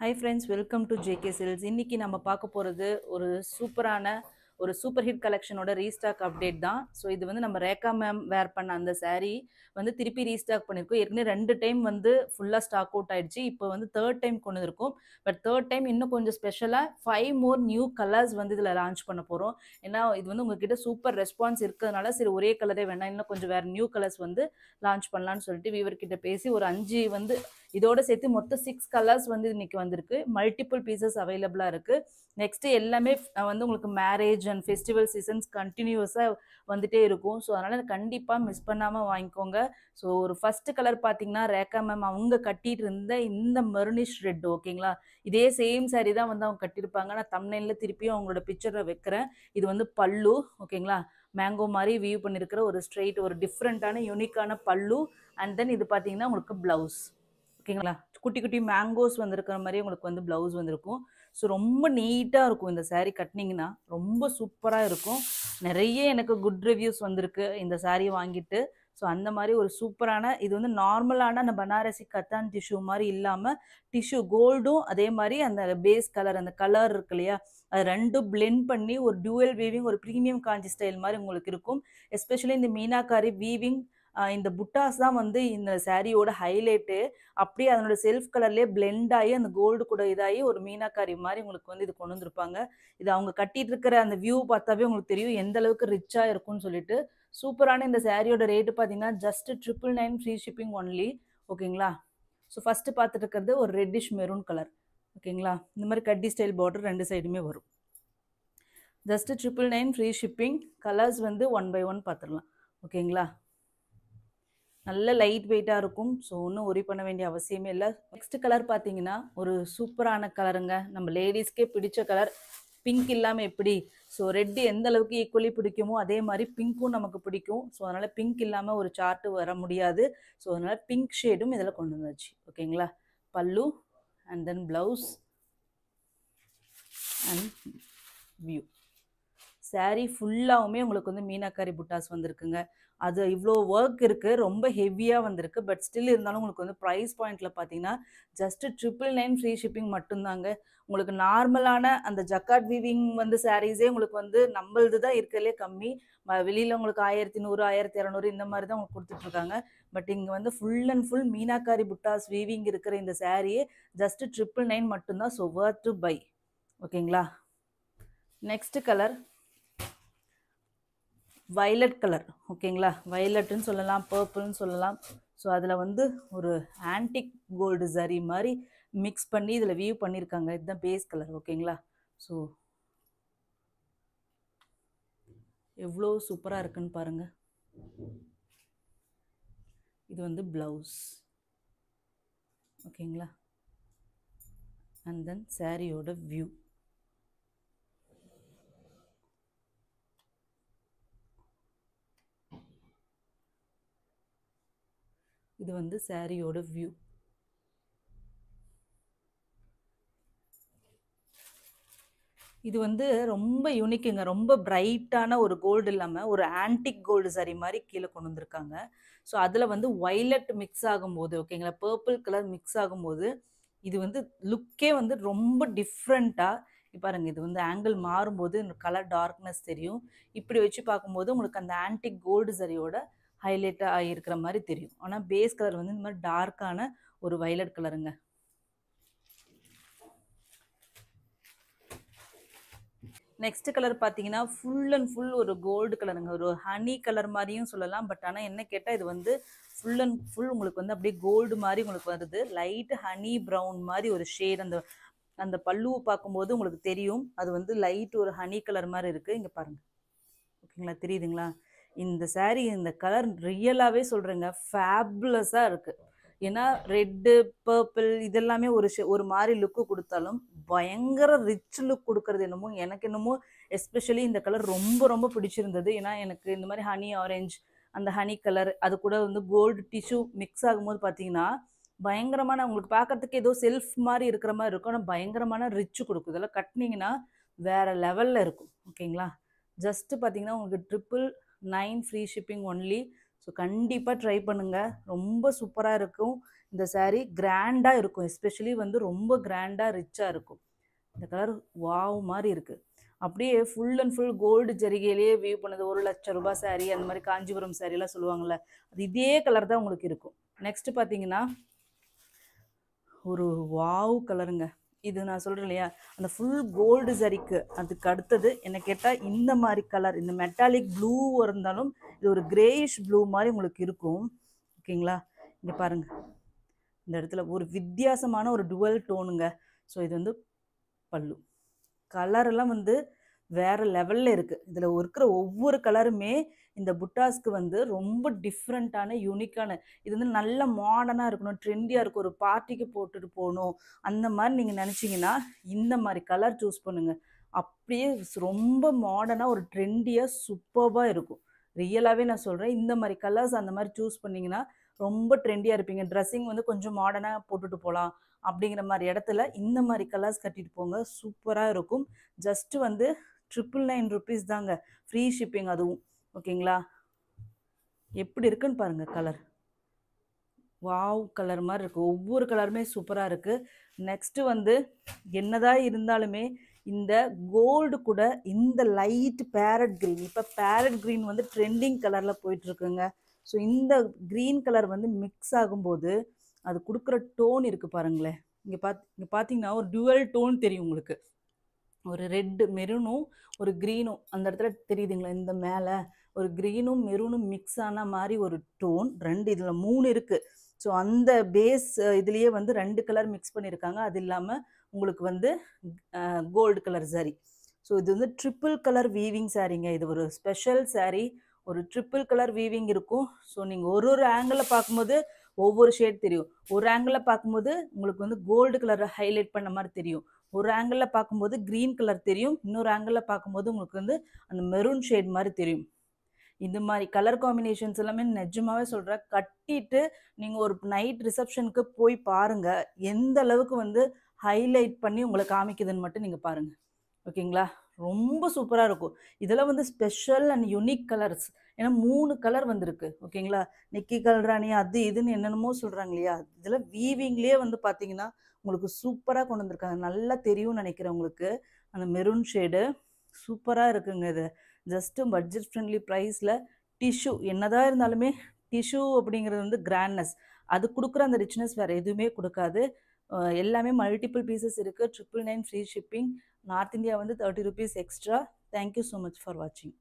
Hi friends, welcome to JK Sales. இன்னைக்கு நம்ம பார்க்க போகிறது ஒரு சூப்பர் ஹிட் கலெக்ஷனோட ரீஸ்டாக் அப்டேட் தான். ஸோ இது வந்து நம்ம ரேகா மேம் வேர் பண்ண அந்த saree வந்து திருப்பி ரீஸ்டாக் பண்ணியிருக்கோம். ஏற்கனவே 2 டைம் வந்து ஃபுல்லாக ஸ்டாக் அவுட் ஆயிடுச்சு. இப்போ வந்து தேர்ட் டைம் கொண்டு வந்திருக்கோம். பட் தேர்ட் டைம் இன்னும் கொஞ்சம் ஸ்பெஷலாக 5 மோர் நியூ கலர்ஸ் வந்து இதில் லான்ச் பண்ண போகிறோம். ஏன்னா இது வந்து உங்ககிட்ட சூப்பர் ரெஸ்பான்ஸ் இருக்கிறதுனால சரி ஒரே கலரே வேணாம், இன்னும் கொஞ்சம் வேறு நியூ கலர்ஸ் வந்து லான்ச் பண்ணலான்னு சொல்லிட்டு வீவர் கிட்ட பேசி ஒரு 5 வந்து இதோட சேர்த்து மொத்தம் 6 கலர்ஸ் வந்து இன்னைக்கு வந்திருக்கு. மல்டிபிள் பீசஸ் அவைலபிளாக இருக்குது. நெக்ஸ்ட் எல்லாமே வந்து உங்களுக்கு மேரேஜ் அண்ட் ஃபெஸ்டிவல் சீசன்ஸ் கண்டினியூஸாக வந்துட்டே இருக்கும். ஸோ அதனால் கண்டிப்பாக மிஸ் பண்ணாமல் வாங்கிக்கோங்க. ஸோ ஒரு ஃபர்ஸ்ட் கலர் பார்த்தீங்கன்னா ரேகா மேம் அவங்க கட்டிட்டு இருந்த இந்த மெர்னிஷ் ரெட், ஓகேங்களா? இதே சேம் saree தான் வந்து அவங்க கட்டியிருப்பாங்க. நான் தம்ப்நெயில்ல திருப்பியும் அவங்களோட பிக்சரை வைக்கிறேன். இது வந்து பல்லு, ஓகேங்களா? மேங்கோ மாதிரி வியூ பண்ணியிருக்கிற ஒரு ஸ்ட்ரெயிட் ஒரு டிஃப்ரெண்ட்டான யூனிக்கான பல்லு. அண்ட் தென் இது பார்த்தீங்கன்னா உங்களுக்கு ப்ளவுஸ், ஓகேங்களா? குட்டி குட்டி மேங்கோஸ் வந்திருக்கிற மாதிரி உங்களுக்கு வந்து ப்ளவுஸ் வந்திருக்கும். ஸோ ரொம்ப நீட்டாக இருக்கும் இந்த saree கட்டினீங்கன்னா, ரொம்ப சூப்பராக இருக்கும். நிறைய எனக்கு குட் ரிவ்யூஸ் வந்திருக்கு இந்த saree வாங்கிட்டு. ஸோ அந்த மாதிரி ஒரு சூப்பரான இது வந்து நார்மலான அந்த பனாரசி கத்தான் டிஷ்யூ மாதிரி இல்லாமல் டிஷ்யூ கோல்டும் அதே மாதிரி அந்த பேஸ் கலர் அந்த கலர் இருக்கு இல்லையா, அது ரெண்டும் பிளெண்ட் பண்ணி ஒரு டியூவல் வீவிங் ஒரு ப்ரீமியம் காஞ்சி ஸ்டைல் மாதிரி உங்களுக்கு இருக்கும். எஸ்பெஷலி இந்த மீனாக்காரி வீவிங் இந்த புட்டாஸ் தான் வந்து இந்த சாரியோட ஹைலைட்டு. அப்படியே அதனோட செல்ஃப் கலர்லேயே பிளெண்ட் ஆகி அந்த கோல்டு கூட இதாகி ஒரு மீனாக்காரி மாதிரி உங்களுக்கு வந்து இது கொண்டு வந்திருப்பாங்க. இது அவங்க கட்டிட்டு இருக்கிற அந்த வியூ பார்த்தாவே உங்களுக்கு தெரியும் எந்த அளவுக்கு ரிச்சாக இருக்கும்னு சொல்லிட்டு. சூப்பரான இந்த சாரியோட ரேட்டு பார்த்தீங்கன்னா ஜஸ்ட் 999 ஃப்ரீ ஷிப்பிங் ஒன்லி, ஓகேங்களா? ஸோ ஃபஸ்ட்டு பார்த்துட்டு இருக்கிறது ஒரு ரெட்டிஷ் மெரூன் கலர், ஓகேங்களா? இந்த மாதிரி கட்டி ஸ்டைல் பார்டர் ரெண்டு சைடுமே வரும். Just 999 free shipping. கலர்ஸ் வந்து 1 by 1 பார்த்துடலாம், ஓகேங்களா? நல்ல லைட் வெயிட்டாக இருக்கும். ஸோ ஒன்றும் ஒரி பண்ண வேண்டிய அவசியமே இல்லை. நெக்ஸ்ட் கலர் பார்த்தீங்கன்னா ஒரு சூப்பரான கலருங்க, நம்ம லேடிஸ்க்கே பிடிச்ச கலர். பிங்க் இல்லாமல் எப்படி? ஸோ ரெட்டு எந்த அளவுக்கு ஈக்குவலி பிடிக்குமோ அதே மாதிரி பிங்க்கும் நமக்கு பிடிக்கும். ஸோ அதனால் பிங்க் இல்லாமல் ஒரு சார்ட்டு வர முடியாது. ஸோ அதனால் பிங்க் ஷேடும் இதில் கொண்டு வந்தாச்சு, ஓகேங்களா? பல்லு and then blouse and view. saree ஃபுல்லாகவுமே உங்களுக்கு வந்து மீனாக்காரி புட்டாஸ் வந்திருக்குங்க. அது இவ்வளோ ஒர்க் இருக்குது, ரொம்ப ஹெவியாக வந்திருக்கு. பட் ஸ்டில் இருந்தாலும் உங்களுக்கு வந்து ப்ரைஸ் பாயிண்டில் பார்த்தீங்கன்னா ஜஸ்ட் 999 ஃப்ரீ ஷிப்பிங் மட்டும்தாங்க. உங்களுக்கு நார்மலான அந்த ஜக்காட் வீவிங் வந்து சாரீஸே உங்களுக்கு வந்து நம்மளது தான் இருக்கிறதுலே கம்மி. வெளியில் உங்களுக்கு 1100 1200 இந்த மாதிரி தான் உங்களுக்கு கொடுத்துட்ருக்காங்க. பட் இங்கே வந்து full and full meenakari buttas weaving இருக்கிற இந்த சாரியே ஜஸ்ட் 999 மட்டும்தான். ஸோ வர்த் டு பை, ஓகேங்களா? நெக்ஸ்ட் கலர் வயலட் கலர், ஓகேங்களா? வயலட்டுன்னு சொல்லலாம், பர்பிள்னு சொல்லலாம். ஸோ அதில் வந்து ஒரு ஆன்டிக் கோல்டு ஜரி மாதிரி மிக்ஸ் பண்ணி இதில் வியூ பண்ணியிருக்காங்க. இதுதான் பேஸ் கலர், ஓகேங்களா? ஸோ எவ்வளோ சூப்பராக இருக்குன்னு பாருங்கள். இது வந்து ப்ளவுஸ், ஓகேங்களா? அண்ட் தென் சாரியோட வியூ. இது வந்து சாரியோட வியூ. இது வந்து ரொம்ப யூனிக்குங்க. ரொம்ப பிரைட்டான ஒரு கோல்டு இல்லாமல் ஒரு ஆன்டிக் கோல்டு சரி மாதிரி கீழே கொண்டு வந்திருக்காங்க. ஸோ அதில் வந்து வயலட் மிக்ஸ் ஆகும்போது, ஓகேங்களா, பர்பிள் கலர் மிக்ஸ் ஆகும்போது இது வந்து லுக்கே வந்து ரொம்ப டிஃப்ரெண்ட்டாக பாருங்கள். இது வந்து ஆங்கிள் மாறும்போது கலர் டார்க்னஸ் தெரியும். இப்படி வச்சு பார்க்கும்போது உங்களுக்கு அந்த ஆன்டிக் கோல்டு சரியோட ஹைலைட்டாக ஆகியிருக்கிற மாதிரி தெரியும். ஆனால் பேஸ் கலர் வந்து இந்த மாதிரி டார்க்கான ஒரு வயலட் கலருங்க. நெக்ஸ்ட் கலர் பார்த்தீங்கன்னா ஃபுல் அண்ட் ஃபுல் ஒரு கோல்டு கலருங்க, ஒரு ஹனி கலர் மாதிரியும் சொல்லலாம். பட் ஆனால் என்ன கேட்டால் இது வந்து ஃபுல் அண்ட் ஃபுல் உங்களுக்கு வந்து அப்படியே கோல்டு மாதிரி உங்களுக்கு வருது. லைட் ஹனி ப்ரௌன் மாதிரி ஒரு ஷேட். அந்த அந்த பல்லுவை பார்க்கும்போது உங்களுக்கு தெரியும் அது வந்து லைட் ஒரு ஹனி கலர் மாதிரி இருக்குது. இங்கே பாருங்கள், ஓகேங்களா? தெரியுதுங்களா? இந்த saree இந்த கலர் ரியலாகவே சொல்கிறேங்க ஃபேபுலஸாக இருக்குது. ஏன்னா ரெட்டு பர்பிள் இதெல்லாமே ஒரு மாதிரி லுக்கு கொடுத்தாலும் பயங்கர ரிச் லுக் கொடுக்கறது என்னமோ எனக்கு என்னமோ எஸ்பெஷலி இந்த கலர் ரொம்ப ரொம்ப பிடிச்சிருந்தது. ஏன்னா எனக்கு இந்த மாதிரி ஹனி ஆரஞ்ச் அந்த ஹனி கலர் அது கூட வந்து கோல்டு டிஷ்யூ மிக்ஸ் ஆகும்போது பார்த்தீங்கன்னா பயங்கரமான உங்களுக்கு பார்க்கறதுக்கு ஏதோ செல்ஃப் மாதிரி இருக்கிற மாதிரி இருக்கும். ஆனால் பயங்கரமான ரிச்சு கொடுக்கும். இதெல்லாம் கட்டினீங்கன்னா வேற லெவலில் இருக்கும், ஓகேங்களா? ஜஸ்ட்டு பார்த்தீங்கன்னா உங்களுக்கு 999 ஃப்ரீ ஷிப்பிங் ஒன்லி. ஸோ கண்டிப்பாக ட்ரை பண்ணுங்கள், ரொம்ப சூப்பராக இருக்கும். இந்த saree கிராண்டா இருக்கும். எஸ்பெஷலி வந்து ரொம்ப கிராண்டா ரிச்சா இருக்கும். இந்த கலர் வாவ் மாதிரி இருக்கு. அப்படியே ஃபுல் அண்ட் ஃபுல் கோல்டு ஜரிகையிலேயே வியூ பண்ணது 1,00,000 ரூபாய் saree, அந்த மாதிரி காஞ்சிபுரம் saree எல்லாம் சொல்லுவாங்கல்ல, அது இதே கலர் தான் உங்களுக்கு இருக்கும். நெக்ஸ்ட் பார்த்தீங்கன்னா ஒரு வாவ் கலருங்க. இது நான் சொல்றேன் இல்லையா, அந்த ஃபுல் கோல்டு சரிக்கு அதுக்கு அடுத்தது என்ன கேட்டால் இந்த மாதிரி கலர், இந்த மெட்டாலிக் ப்ளூ இருந்தாலும் இது ஒரு கிரேயிஷ் ப்ளூ மாதிரி உங்களுக்கு இருக்கும். ஓகேங்களா, இங்கே பாருங்க, இந்த இடத்துல ஒரு வித்தியாசமான ஒரு டுவல் டோனுங்க. ஸோ இது வந்து பல்லு. கலரெல்லாம் வந்து வேற லெவலில் இருக்குது. இதில் இருக்கிற ஒவ்வொரு கலருமே இந்த புட்டாஸ்க்கு வந்து ரொம்ப டிஃப்ரெண்ட்டான யூனிக்கான, இது வந்து நல்ல மாடர்னாக இருக்கணும், ட்ரெண்டியாக இருக்கும், ஒரு பார்ட்டிக்கு போட்டுட்டு போகணும் அந்த மாதிரி நீங்கள் நினச்சிங்கன்னா இந்த மாதிரி கலர் சூஸ் பண்ணுங்கள். அப்படியே ரொம்ப மாடர்னாக ஒரு ட்ரெண்டியாக சூப்பராக இருக்கும். ரியலாகவே நான் சொல்கிறேன், இந்த மாதிரி கலர்ஸ் அந்த மாதிரி சூஸ் பண்ணிங்கன்னா ரொம்ப ட்ரெண்டியாக இருப்பீங்க. ட்ரெஸ்ஸிங் வந்து கொஞ்சம் மாடர்னாக போட்டுட்டு போகலாம் அப்படிங்கிற மாதிரி இடத்துல இந்த மாதிரி கலர்ஸ் கட்டிட்டு போங்க, சூப்பராக இருக்கும். ஜஸ்ட்டு வந்து 999 rupees தாங்க, ஃப்ரீ ஷிப்பிங் அதுவும். ஓகேங்களா, எப்படி இருக்குன்னு பாருங்க கலர், வாவ் கலர் மாதிரி இருக்கு. ஒவ்வொரு கலருமே சூப்பராக இருக்கு. நெக்ஸ்ட் வந்து என்னதான் இருந்தாலுமே இந்த கோல்டு கூட இந்த லைட் பேரட் கிரீன், இப்போ பேரட் கிரீன் வந்து ட்ரெண்டிங் கலரில் போயிட்டு இருக்குங்க. ஸோ இந்த க்ரீன் கலர் வந்து மிக்ஸ் ஆகும்போது அது கொடுக்குற டோன் இருக்குது பாருங்களேன். இங்கே பார்த்தீங்கன்னா ஒரு டுவல் டோன் தெரியும் உங்களுக்கு. ஒரு ரெட்டு மெரூனும் ஒரு க்ரீனும் அந்த இடத்துல தெரியுதுங்களா, இந்த மேலே ஒரு க்ரீனும் மெரூனும் மிக்ஸ் ஆன மாதிரி ஒரு டோன். ரெண்டு இதில் 3 இருக்குது. ஸோ அந்த பேஸ் இதுலேயே வந்து 2 கலர் மிக்ஸ் பண்ணியிருக்காங்க. அது இல்லாமல் உங்களுக்கு வந்து கோல்டு கலர் சாரி. ஸோ இது வந்து ட்ரிப்பிள் கலர் வீவிங் சாரீங்க. இது ஒரு ஸ்பெஷல் சாரீ, ஒரு ட்ரிப்பிள் கலர் வீவிங் இருக்கும். ஸோ நீங்கள் ஒரு ஆங்கிளில் பார்க்கும்போது ஒவ்வொரு ஷேட் தெரியும். ஒரு ஆங்கிளில் பார்க்கும்போது உங்களுக்கு வந்து கோல்டு கலரை ஹைலைட் பண்ண மாதிரி தெரியும், ஒரு ஆங்கிளில் பார்க்கும்போது க்ரீன் கலர் தெரியும், இன்னொரு ஆங்கிளில் பார்க்கும்போது உங்களுக்கு வந்து அந்த மெரூன் ஷேட் மாதிரி தெரியும். இந்த மாதிரி கலர் காம்பினேஷன்ஸ் எல்லாமே நிஜமாவே சொல்கிறேன், கட்டிட்டு நீங்கள் ஒரு நைட் ரிசப்ஷனுக்கு போய் பாருங்கள், எந்த அளவுக்கு வந்து ஹைலைட் பண்ணி உங்களை காமிக்குதுன்னு மட்டும் நீங்கள் பாருங்கள். ஓகேங்களா, ரொம்ப சூப்பராக இருக்கும். இதெல்லாம் வந்து ஸ்பெஷல் அண்ட் யூனிக் கலர்ஸ். ஏன்னா 3 கலர் வந்திருக்கு. ஓகேங்களா, நிக்கி கல்ராணி அது இதுன்னு என்னென்னமோ சொல்கிறாங்க இல்லையா, இதில் வீவிங்லேயே வந்து பார்த்தீங்கன்னா உங்களுக்கு சூப்பராக கொண்டு வந்திருக்காங்க. நல்லா தெரியும்னு நினைக்கிறேன் உங்களுக்கு அந்த மெரூன் ஷேடு. சூப்பராக இருக்குங்க. இது ஜஸ்ட்டு பட்ஜெட் ஃப்ரெண்ட்லி ப்ரைஸில் டிஷ்யூ என்னதான் இருந்தாலுமே டிஷ்யூ அப்படிங்கிறது வந்து கிராண்ட்னஸ், அது கொடுக்குற அந்த ரிச்னஸ் வேறு எதுவுமே கொடுக்காது. எல்லாமே மல்டிபிள் பீசஸ் இருக்குது. 999 ஃப்ரீ ஷிப்பிங். நார்த் இந்தியா வந்து 30 rupees extra. Thank you so much for வாட்சிங்.